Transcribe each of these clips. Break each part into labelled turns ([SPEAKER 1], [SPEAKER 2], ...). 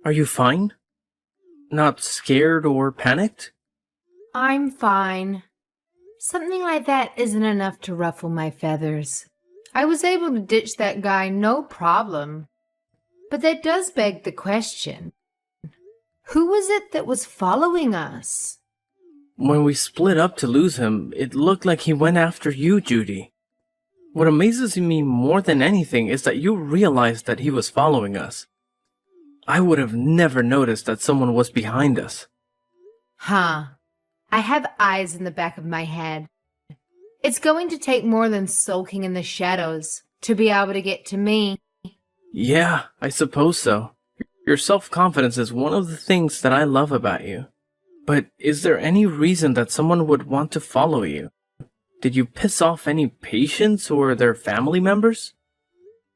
[SPEAKER 1] Are you fine? Not scared or panicked?
[SPEAKER 2] I'm fine. Something like that isn't enough to ruffle my feathers. I was able to ditch that guy no problem. But that does beg the question. Who was it that was following us?
[SPEAKER 1] When we split up to lose him, it looked like he went after you, Judy. What amazes me more than anything is that you realized that he was following us. I would have never noticed that someone was behind us.
[SPEAKER 2] Huh. I have eyes in the back of my head. It's going to take more than sulking in the shadows to be able to get to me.
[SPEAKER 1] Yeah, I suppose so. Your self-confidence is one of the things that I love about you. But is there any reason that someone would want to follow you? Did you piss off any patients or their family members?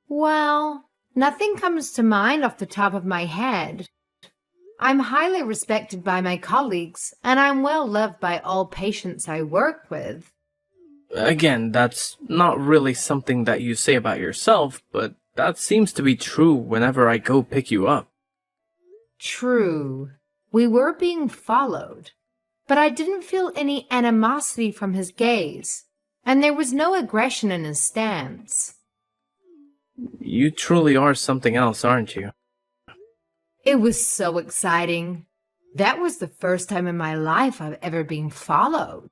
[SPEAKER 2] Well, nothing comes to mind off the top of my head. I'm highly respected by my colleagues, and I'm well loved by all patients I work with.
[SPEAKER 1] Again, that's not really something that you say about yourself, but that seems to be true whenever I go pick you up.
[SPEAKER 2] True. We were being followed, but I didn't feel any animosity from his gaze, and there was no aggression in his stance.
[SPEAKER 1] You truly are something else, aren't you?
[SPEAKER 2] It was so exciting. That was the first time in my life I've ever been followed.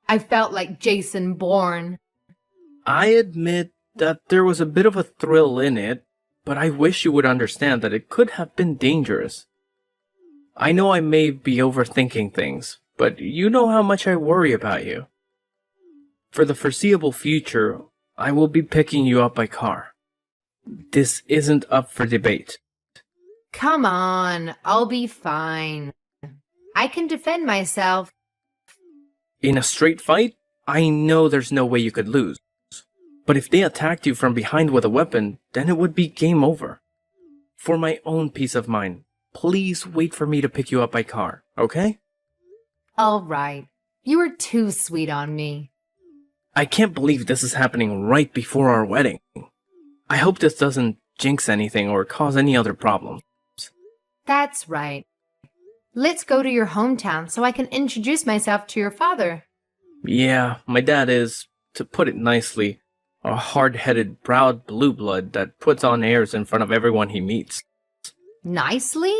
[SPEAKER 2] I felt like Jason Bourne.
[SPEAKER 1] I admit that there was a bit of a thrill in it, but I wish you would understand that it could have been dangerous. I know I may be overthinking things, but you know how much I worry about you. For the foreseeable future, I will be picking you up by car. This isn't up for debate.
[SPEAKER 2] Come on, I'll be fine. I can defend myself.
[SPEAKER 1] In a straight fight, I know there's no way you could lose. But if they attacked you from behind with a weapon, then it would be game over. For my own peace of mind, please wait for me to pick you up by car, okay?
[SPEAKER 2] All right. You are too sweet on me.
[SPEAKER 1] I can't believe this is happening right before our wedding. I hope this doesn't jinx anything or cause any other problems.
[SPEAKER 2] That's right. Let's go to your hometown so I can introduce myself to your father.
[SPEAKER 1] Yeah, my dad is, to put it nicely, a hard-headed, proud blue blood that puts on airs in front of everyone he meets.
[SPEAKER 2] Nicely?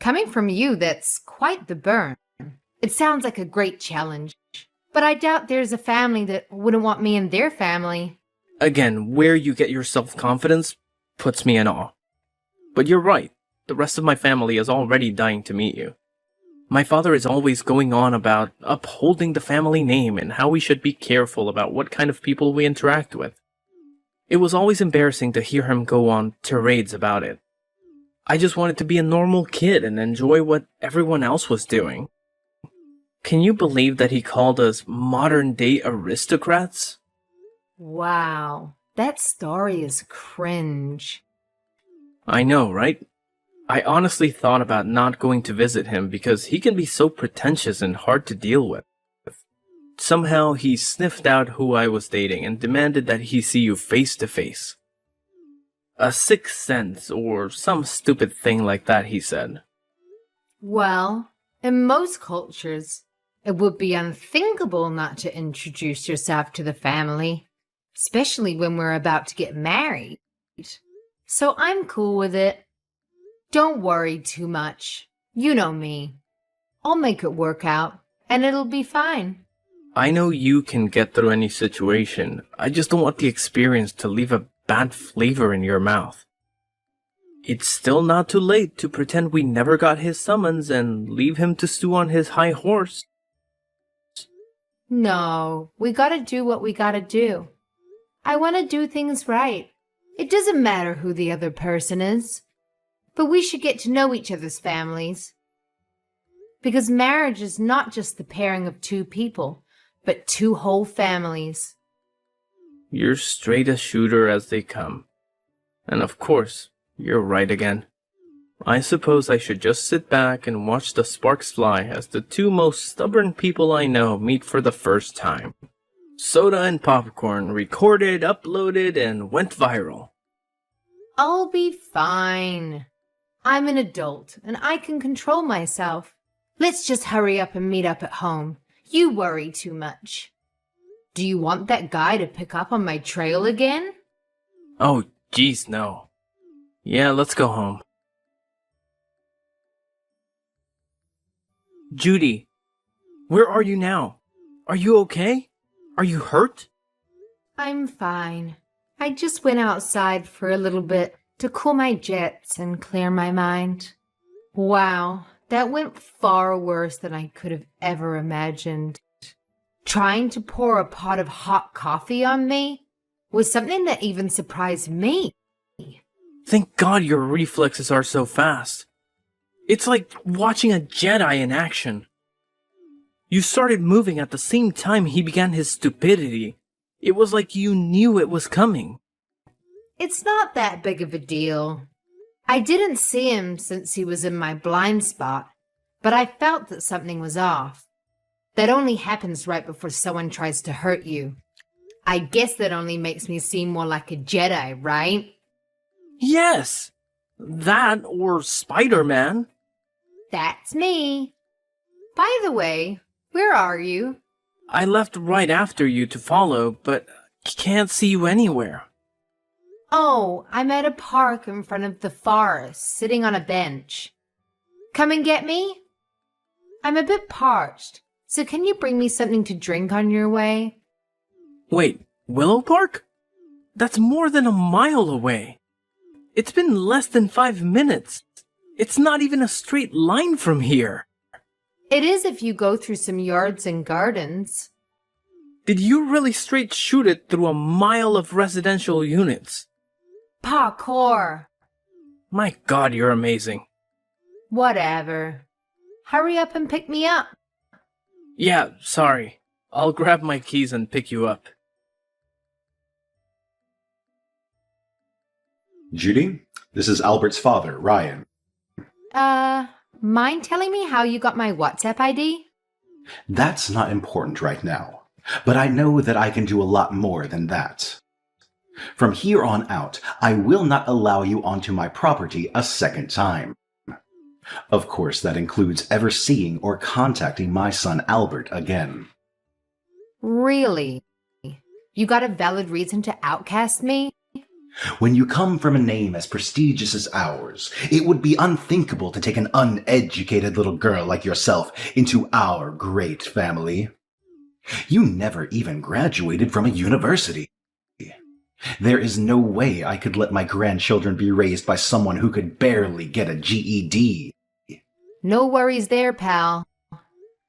[SPEAKER 2] Coming from you, that's quite the burn. It sounds like a great challenge. But I doubt there's a family that wouldn't want me in their family.
[SPEAKER 1] Again, where you get your self-confidence puts me in awe. But you're right, the rest of my family is already dying to meet you. My father is always going on about upholding the family name and how we should be careful about what kind of people we interact with. It was always embarrassing to hear him go on tirades about it. I just wanted to be a normal kid and enjoy what everyone else was doing. Can you believe that he called us modern-day aristocrats?
[SPEAKER 2] Wow, that story is cringe.
[SPEAKER 1] I know, right? I honestly thought about not going to visit him because he can be so pretentious and hard to deal with. Somehow he sniffed out who I was dating and demanded that he see you face to face. A sixth sense or some stupid thing like that, he said.
[SPEAKER 2] Well, in most cultures, it would be unthinkable not to introduce yourself to the family, especially when we're about to get married. So I'm cool with it. Don't worry too much. You know me. I'll make it work out, and it'll be fine.
[SPEAKER 1] I know you can get through any situation. I just don't want the experience to leave a bad flavor in your mouth. It's still not too late to pretend we never got his summons and leave him to stew on his high horse.
[SPEAKER 2] No, we gotta do what we gotta do. I want to do things right. It doesn't matter who the other person is, but we should get to know each other's families. Because marriage is not just the pairing of two people, but two whole families.
[SPEAKER 1] You're straight a shooter as they come. And of course, you're right again. I suppose I should just sit back and watch the sparks fly as the two most stubborn people I know meet for the first time. Soda and popcorn, recorded, uploaded, and went viral.
[SPEAKER 2] I'll be fine. I'm an adult and I can control myself. Let's just hurry up and meet up at home. You worry too much. Do you want that guy to pick up on my trail again?
[SPEAKER 1] Oh, geez, no. Yeah, let's go home. Judy, where are you now? Are you okay? Are you hurt?
[SPEAKER 2] I'm fine. I just went outside for a little bit to cool my jets and clear my mind. Wow, that went far worse than I could have ever imagined. Trying to pour a pot of hot coffee on me was something that even surprised me.
[SPEAKER 1] Thank God your reflexes are so fast. It's like watching a Jedi in action. You started moving at the same time he began his stupidity. It was like you knew it was coming.
[SPEAKER 2] It's not that big of a deal. I didn't see him since he was in my blind spot, but I felt that something was off. That only happens right before someone tries to hurt you. I guess that only makes me seem more like a Jedi, right?
[SPEAKER 1] Yes! That or Spider-Man.
[SPEAKER 2] That's me. By the way, where are you?
[SPEAKER 1] I left right after you to follow, but can't see you anywhere.
[SPEAKER 2] Oh, I'm at a park in front of the forest, sitting on a bench. Come and get me? I'm a bit parched, so can you bring me something to drink on your way?
[SPEAKER 1] Wait, Willow Park? That's more than a mile away. It's been less than 5 minutes. It's not even a straight line from here.
[SPEAKER 2] It is if you go through some yards and gardens.
[SPEAKER 1] Did you really straight shoot it through a mile of residential units?
[SPEAKER 2] Parkour.
[SPEAKER 1] My God, you're amazing.
[SPEAKER 2] Whatever. Hurry up and pick me up.
[SPEAKER 1] Yeah, sorry. I'll grab my keys and pick you up.
[SPEAKER 3] Judy, this is Albert's father, Ryan.
[SPEAKER 2] Mind telling me how you got my WhatsApp ID?
[SPEAKER 3] That's not important right now, but I know that I can do a lot more than that. From here on out, I will not allow you onto my property a second time. Of course, that includes ever seeing or contacting my son Albert again.
[SPEAKER 2] Really? You got a valid reason to outcast me?
[SPEAKER 3] When you come from a name as prestigious as ours, it would be unthinkable to take an uneducated little girl like yourself into our great family. You never even graduated from a university. There is no way I could let my grandchildren be raised by someone who could barely get a GED.
[SPEAKER 2] No worries there, pal.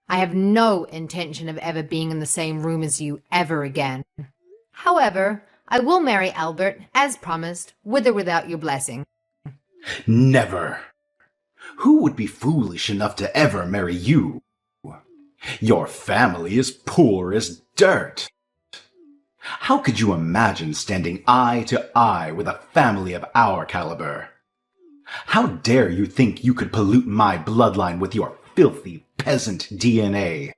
[SPEAKER 2] I have no intention of ever being in the same room as you ever again. However, I will marry Albert, as promised, with or without your blessing.
[SPEAKER 3] Never. Who would be foolish enough to ever marry you? Your family is poor as dirt. How could you imagine standing eye to eye with a family of our caliber? How dare you think you could pollute my bloodline with your filthy peasant DNA?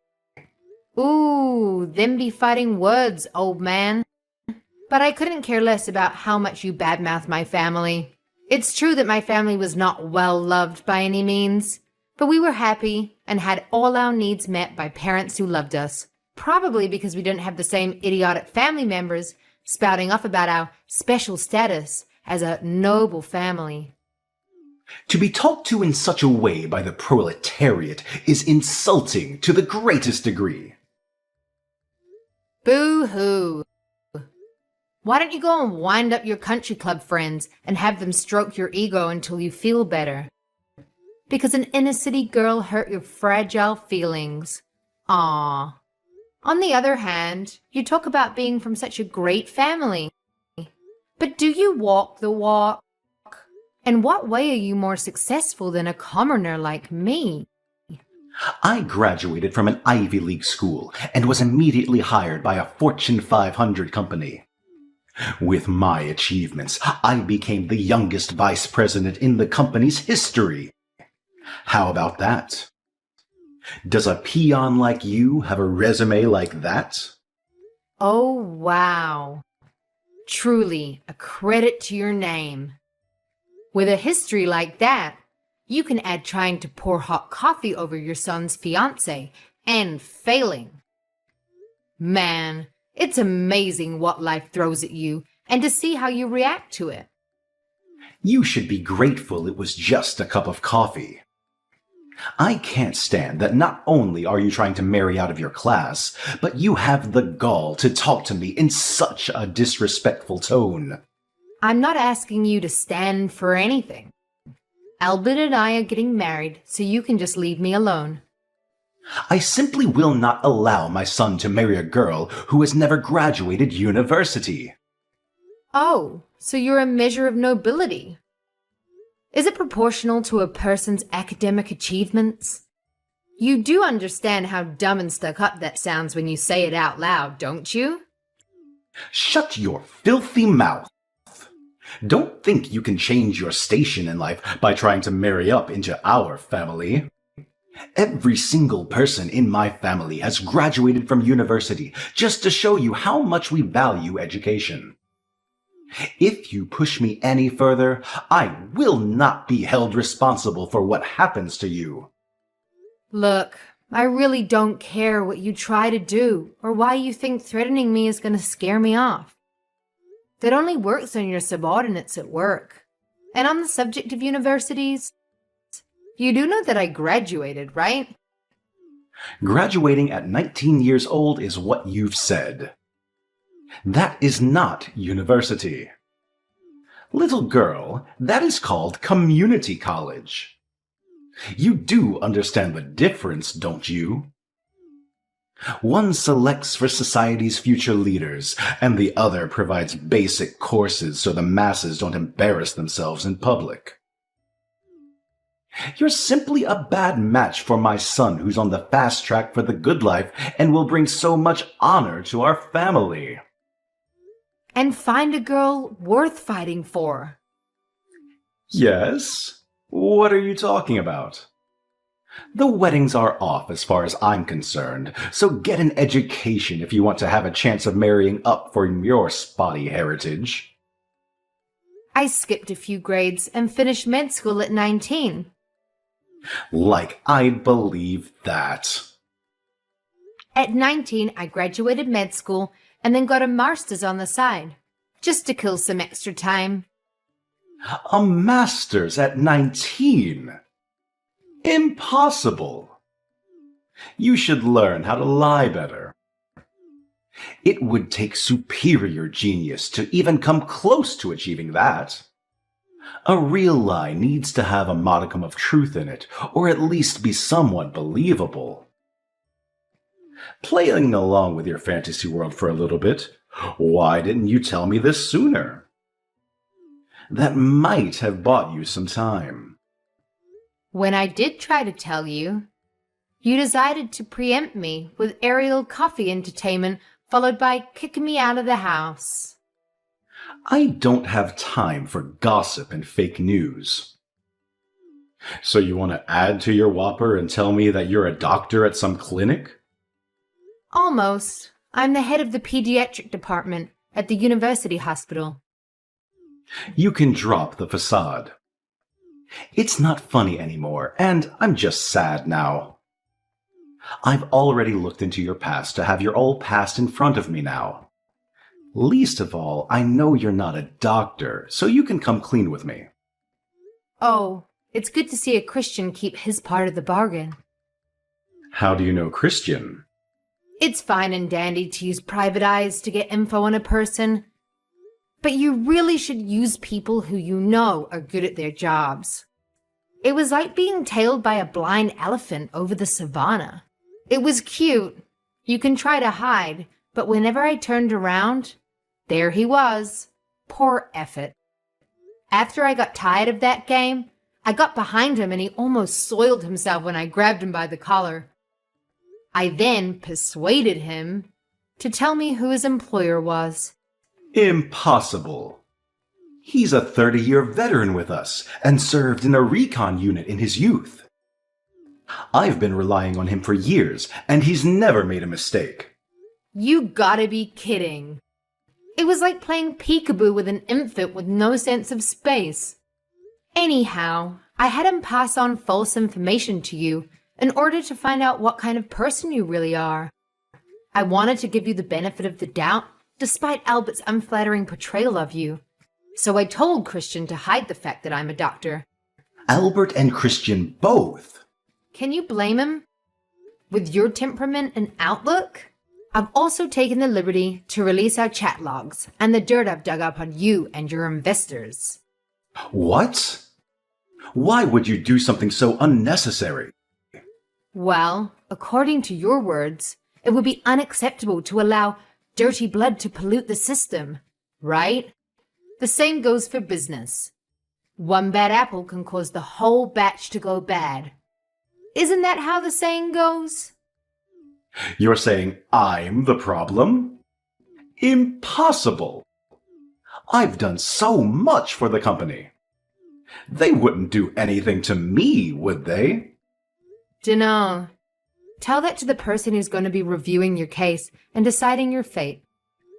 [SPEAKER 2] Ooh, them be fighting words, old man. But I couldn't care less about how much you badmouth my family. It's true that my family was not well loved by any means, but we were happy and had all our needs met by parents who loved us. Probably because we didn't have the same idiotic family members spouting off about our special status as a noble family.
[SPEAKER 3] To be talked to in such a way by the proletariat is insulting to the greatest degree.
[SPEAKER 2] Boo-hoo. Why don't you go and wind up your country club friends and have them stroke your ego until you feel better? Because an inner city girl hurt your fragile feelings. Aww. On the other hand, you talk about being from such a great family. But do you walk the walk? In what way are you more successful than a commoner like me?
[SPEAKER 3] I graduated from an Ivy League school and was immediately hired by a Fortune 500 company. With my achievements, I became the youngest vice president in the company's history. How about that? Does a peon like you have a resume like that?
[SPEAKER 2] Oh, wow. Truly a credit to your name. With a history like that, You can add trying to pour hot coffee over your son's fiancée and failing. Man, it's amazing what life throws at you and to see how you react to it.
[SPEAKER 3] You should be grateful it was just a cup of coffee. I can't stand that not only are you trying to marry out of your class, but you have the gall to talk to me in such a disrespectful tone.
[SPEAKER 2] I'm not asking you to stand for anything. Albert and I are getting married, so you can just leave me alone.
[SPEAKER 3] I simply will not allow my son to marry a girl who has never graduated university.
[SPEAKER 2] Oh, so you're a measure of nobility. Is it proportional to a person's academic achievements? You do understand how dumb and stuck up that sounds when you say it out loud, don't you?
[SPEAKER 3] Shut your filthy mouth. Don't think you can change your station in life by trying to marry up into our family. Every single person in my family has graduated from university just to show you how much we value education. If you push me any further, I will not be held responsible for what happens to you.
[SPEAKER 2] Look, I really don't care what you try to do or why you think threatening me is going to scare me off. That only works on your subordinates at work. And on the subject of universities, you do know that I graduated, right?
[SPEAKER 3] Graduating at 19 years old is what you've said. That is not university. Little girl, that is called community college. You do understand the difference, don't you? One selects for society's future leaders, and the other provides basic courses so the masses don't embarrass themselves in public. You're simply a bad match for my son who's on the fast track for the good life and will bring so much honor to our family.
[SPEAKER 2] And find a girl worth fighting for.
[SPEAKER 3] Yes? What are you talking about? The weddings are off as far as I'm concerned, so get an education if you want to have a chance of marrying up for your spotty heritage.
[SPEAKER 2] I skipped a few grades and finished med school at 19.
[SPEAKER 3] Like I'd believe that.
[SPEAKER 2] At 19, I graduated med school and then got a master's on the side, just to kill some extra time.
[SPEAKER 3] A master's at 19? Impossible. You should learn how to lie better. It would take superior genius to even come close to achieving that. A real lie needs to have a modicum of truth in it, or at least be somewhat believable. Playing along with your fantasy world for a little bit, why didn't you tell me this sooner? That might have bought you some time.
[SPEAKER 2] When I did try to tell you, you decided to preempt me with aerial coffee entertainment followed by kicking me out of the house.
[SPEAKER 3] I don't have time for gossip and fake news. So you want to add to your whopper and tell me that you're a doctor at some clinic?
[SPEAKER 2] Almost. I'm the head of the pediatric department at the university hospital.
[SPEAKER 3] You can drop the facade. It's not funny anymore, and I'm just sad now. I've already looked into your past to have your old past in front of me now. Least of all, I know you're not a doctor, so you can come clean with me.
[SPEAKER 2] Oh, it's good to see a Christian keep his part of the bargain.
[SPEAKER 3] How do you know Christian?
[SPEAKER 2] It's fine and dandy to use private eyes to get info on a person, but you really should use people who you know are good at their jobs. It was like being tailed by a blind elephant over the savannah. It was cute. You can try to hide, but whenever I turned around, there he was. Poor effort. After I got tired of that game, I got behind him and he almost soiled himself when I grabbed him by the collar. I then persuaded him to tell me who his employer was.
[SPEAKER 3] Impossible. He's a 30-year veteran with us and served in a recon unit in his youth. I've been relying on him for years, and he's never made a mistake.
[SPEAKER 2] You gotta be kidding. It was like playing peekaboo with an infant with no sense of space. Anyhow, I had him pass on false information to you in order to find out what kind of person you really are. I wanted to give you the benefit of the doubt, despite Albert's unflattering portrayal of you. So I told Christian to hide the fact that I'm a doctor.
[SPEAKER 3] Albert and Christian both.
[SPEAKER 2] Can you blame him? With your temperament and outlook? I've also taken the liberty to release our chat logs and the dirt I've dug up on you and your investors.
[SPEAKER 3] What? Why would you do something so unnecessary?
[SPEAKER 2] Well, according to your words, it would be unacceptable to allow dirty blood to pollute the system, right? The same goes for business. One bad apple can cause the whole batch to go bad. Isn't that how the saying goes?
[SPEAKER 3] You're saying I'm the problem? Impossible! I've done so much for the company. They wouldn't do anything to me, would they?
[SPEAKER 2] Dunno. Tell that to the person who's going to be reviewing your case and deciding your fate.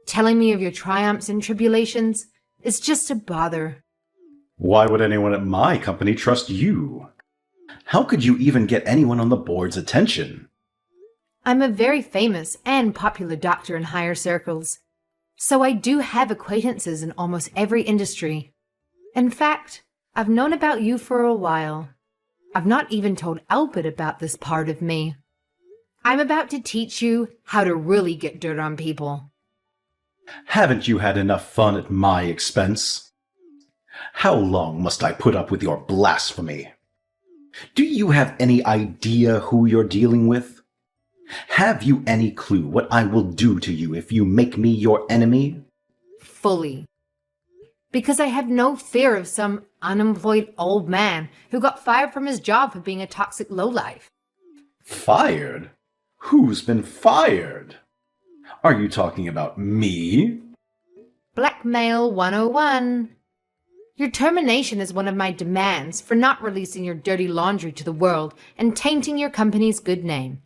[SPEAKER 2] Telling me of your triumphs and tribulations is just a bother.
[SPEAKER 3] Why would anyone at my company trust you? How could you even get anyone on the board's attention?
[SPEAKER 2] I'm a very famous and popular doctor in higher circles, so I do have acquaintances in almost every industry. In fact, I've known about you for a while. I've not even told Albert about this part of me. I'm about to teach you how to really get dirt on people.
[SPEAKER 3] Haven't you had enough fun at my expense? How long must I put up with your blasphemy? Do you have any idea who you're dealing with? Have you any clue what I will do to you if you make me your enemy?
[SPEAKER 2] Fully. Because I have no fear of some unemployed old man who got fired from his job for being a toxic lowlife.
[SPEAKER 3] Fired? Who's been fired? Are you talking about me?
[SPEAKER 2] Blackmail 101. Your termination is one of my demands for not releasing your dirty laundry to the world and tainting your company's good name.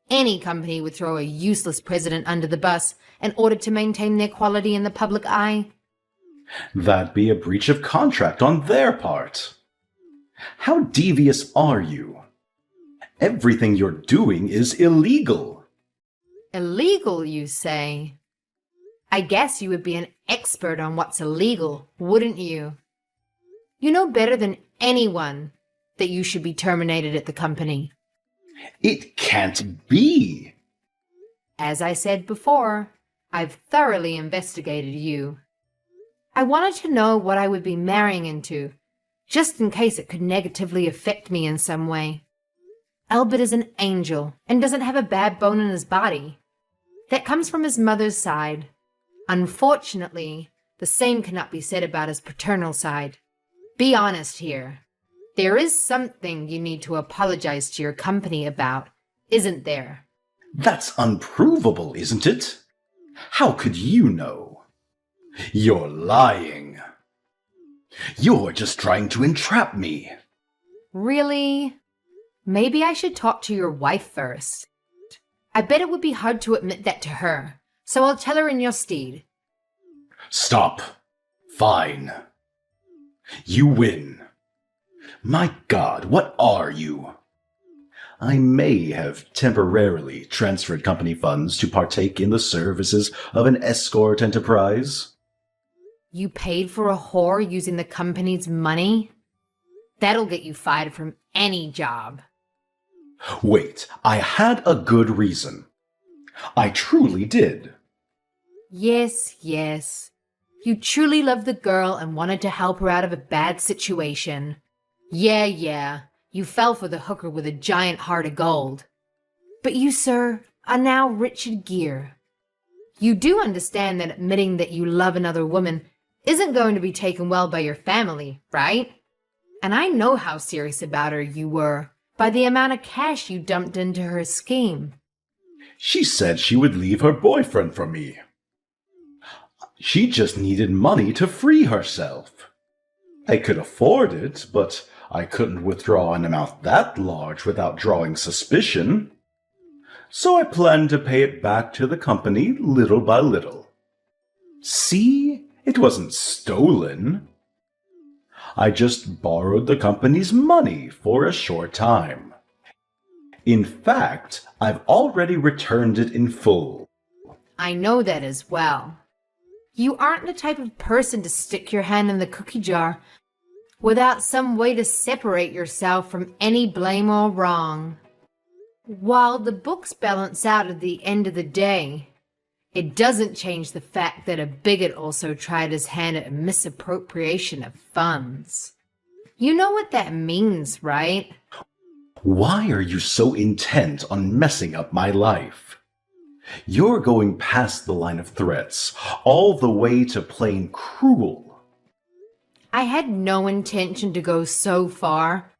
[SPEAKER 2] Any company would throw a useless president under the bus in order to maintain their quality in the public eye.
[SPEAKER 3] That'd be a breach of contract on their part. How devious are you? Everything you're doing is illegal.
[SPEAKER 2] Illegal, you say? I guess you would be an expert on what's illegal, wouldn't you? You know better than anyone that you should be terminated at the company.
[SPEAKER 3] It can't be.
[SPEAKER 2] As I said before, I've thoroughly investigated you. I wanted to know what I would be marrying into, just in case it could negatively affect me in some way. Albert is an angel and doesn't have a bad bone in his body. That comes from his mother's side. Unfortunately, the same cannot be said about his paternal side. Be honest here. There is something you need to apologize to your company about, isn't there?
[SPEAKER 3] That's unprovable, isn't it? How could you know? You're lying. You're just trying to entrap me.
[SPEAKER 2] Really? Maybe I should talk to your wife first. I bet it would be hard to admit that to her, so I'll tell her in your stead.
[SPEAKER 3] Stop. Fine. You win. My God, what are you? I may have temporarily transferred company funds to partake in the services of an escort enterprise.
[SPEAKER 2] You paid for a whore using the company's money? That'll get you fired from any job.
[SPEAKER 3] Wait, I had a good reason. I truly did.
[SPEAKER 2] Yes, yes. You truly loved the girl and wanted to help her out of a bad situation. Yeah. You fell for the hooker with a giant heart of gold. But you, sir, are now Richard Gere. You do understand that admitting that you love another woman isn't going to be taken well by your family, right? And I know how serious about her you were by the amount of cash you dumped into her scheme.
[SPEAKER 3] She said she would leave her boyfriend for me. She just needed money to free herself. I could afford it, but I couldn't withdraw an amount that large without drawing suspicion. So I planned to pay it back to the company little by little. See? It wasn't stolen. I just borrowed the company's money for a short time. In fact, I've already returned it in full.
[SPEAKER 2] I know that as well. You aren't the type of person to stick your hand in the cookie jar without some way to separate yourself from any blame or wrong. While the books balance out at the end of the day, it doesn't change the fact that a bigot also tried his hand at a misappropriation of funds. You know what that means, right?
[SPEAKER 3] Why are you so intent on messing up my life? You're going past the line of threats, all the way to plain cruel.
[SPEAKER 2] I had no intention to go so far,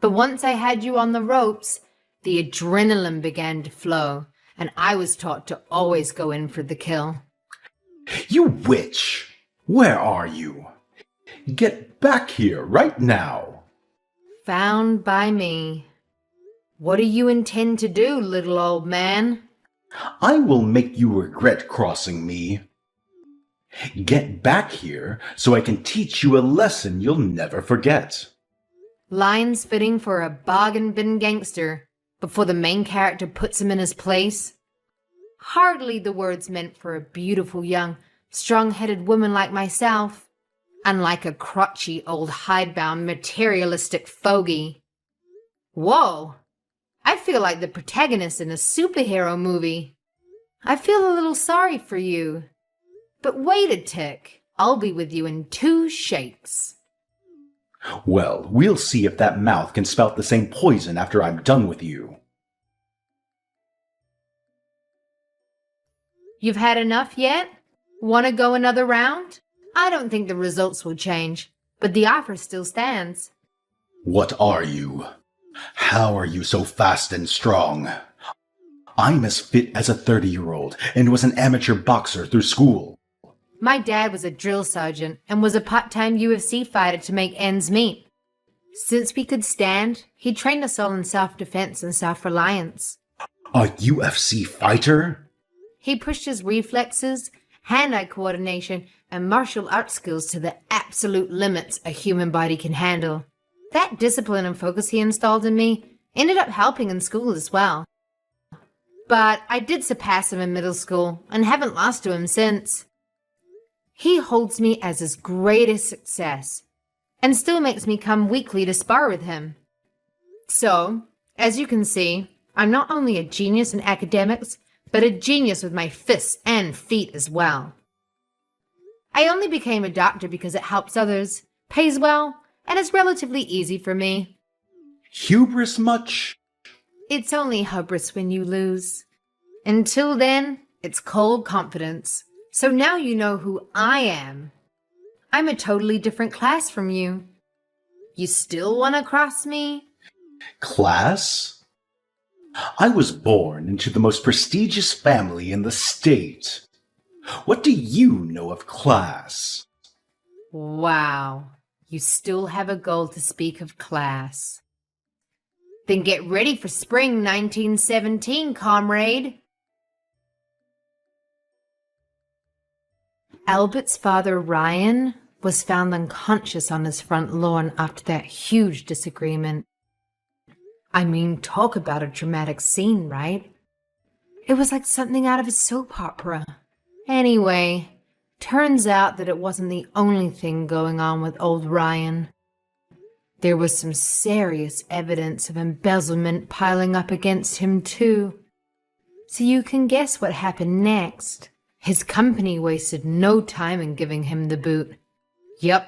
[SPEAKER 2] but once I had you on the ropes, the adrenaline began to flow, and I was taught to always go in for the kill.
[SPEAKER 3] You witch! Where are you? Get back here right now.
[SPEAKER 2] Found by me. What do you intend to do, little old man?
[SPEAKER 3] I will make you regret crossing me. Get back here so I can teach you a lesson you'll never forget.
[SPEAKER 2] Lines fitting for a bargain bin gangster before the main character puts him in his place. Hardly the words meant for a beautiful young, strong-headed woman like myself, unlike a crotchy old hidebound materialistic fogey. Whoa! I feel like the protagonist in a superhero movie. I feel a little sorry for you. But wait a tick. I'll be with you in 2 shakes.
[SPEAKER 3] Well, we'll see if that mouth can spout the same poison after I'm done with you.
[SPEAKER 2] You've had enough yet? Want to go another round? I don't think the results will change, but the offer still stands.
[SPEAKER 3] What are you? How are you so fast and strong? I'm as fit as a 30-year-old and was an amateur boxer through school.
[SPEAKER 2] My dad was a drill sergeant and was a part-time UFC fighter to make ends meet. Since we could stand, he trained us all in self-defense and self-reliance.
[SPEAKER 3] A UFC fighter?
[SPEAKER 2] He pushed his reflexes, hand-eye coordination, and martial arts skills to the absolute limits a human body can handle. That discipline and focus he installed in me ended up helping in school as well. But I did surpass him in middle school and haven't lost to him since. He holds me as his greatest success and still makes me come weekly to spar with him. So, as you can see, I'm not only a genius in academics, but a genius with my fists and feet as well. I only became a doctor because it helps others, pays well, and is relatively easy for me.
[SPEAKER 3] Hubris much?
[SPEAKER 2] It's only hubris when you lose. Until then, it's cold confidence. So now you know who I am. I'm a totally different class from you. You still want to cross me?
[SPEAKER 3] Class? I was born into the most prestigious family in the state. What do you know of class?
[SPEAKER 2] Wow. You still have a goal to speak of class. Then get ready for spring 1917, comrade. Albert's father, Ryan, was found unconscious on his front lawn after that huge disagreement. I mean, talk about a dramatic scene, right? It was like something out of a soap opera. Anyway, turns out that it wasn't the only thing going on with old Ryan. There was some serious evidence of embezzlement piling up against him, too. So you can guess what happened next. His company wasted no time in giving him the boot. Yup,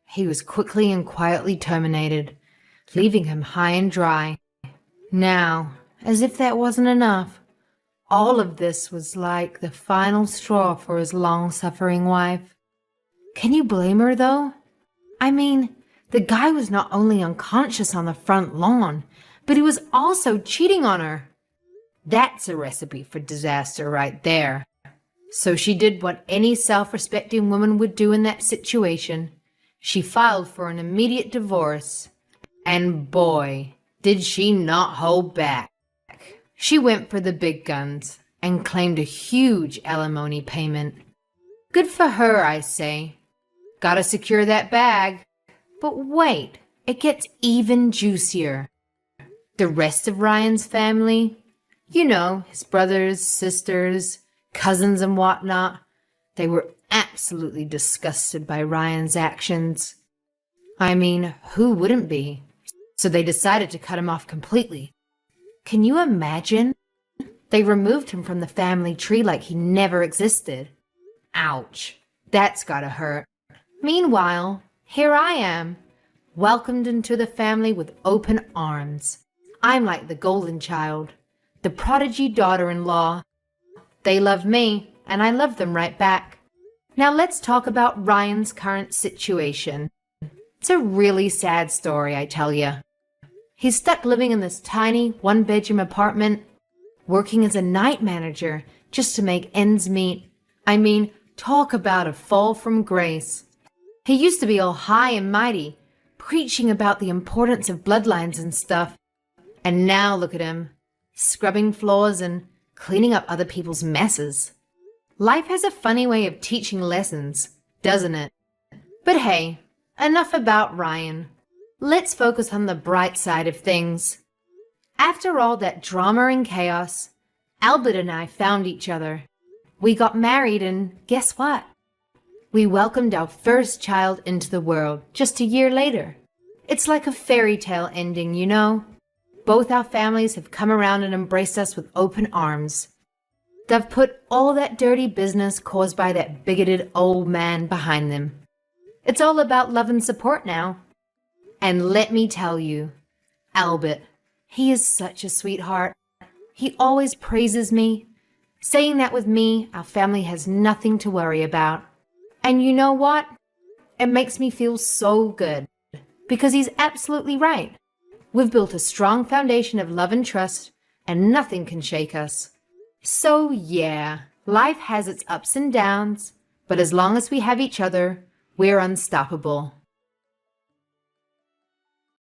[SPEAKER 2] he was quickly and quietly terminated, leaving him high and dry. Now, as if that wasn't enough, all of this was like the final straw for his long-suffering wife. Can you blame her, though? I mean, the guy was not only unconscious on the front lawn, but he was also cheating on her. That's a recipe for disaster right there. So she did what any self-respecting woman would do in that situation. She filed for an immediate divorce. And boy, did she not hold back. She went for the big guns and claimed a huge alimony payment. Good for her, I say. Gotta secure that bag. But wait, it gets even juicier. The rest of Ryan's family, you know, his brothers, sisters, cousins, and whatnot, they were absolutely disgusted by Ryan's actions. I mean, who wouldn't be? So they decided to cut him off completely. Can you imagine? They removed him from the family tree like he never existed. Ouch. That's gotta hurt. Meanwhile, here I am, welcomed into the family with open arms. I'm like the golden child, the prodigy daughter-in-law. They love me, and I love them right back. Now let's talk about Ryan's current situation. It's a really sad story, I tell you. He's stuck living in this tiny one-bedroom apartment, working as a night manager just to make ends meet. I mean, talk about a fall from grace. He used to be all high and mighty, preaching about the importance of bloodlines and stuff. And now look at him, scrubbing floors and cleaning up other people's messes. Life has a funny way of teaching lessons, doesn't it? But hey, enough about Ryan. Let's focus on the bright side of things. After all that drama and chaos, Albert and I found each other. We got married and guess what? We welcomed our first child into the world just a year later. It's like a fairy tale ending, you know? Both our families have come around and embraced us with open arms. They've put all that dirty business caused by that bigoted old man behind them. It's all about love and support now. And let me tell you, Albert, he is such a sweetheart. He always praises me, saying that with me, our family has nothing to worry about. And you know what? It makes me feel so good, because he's absolutely right. We've built a strong foundation of love and trust, and nothing can shake us. So yeah, life has its ups and downs, but as long as we have each other, we're unstoppable.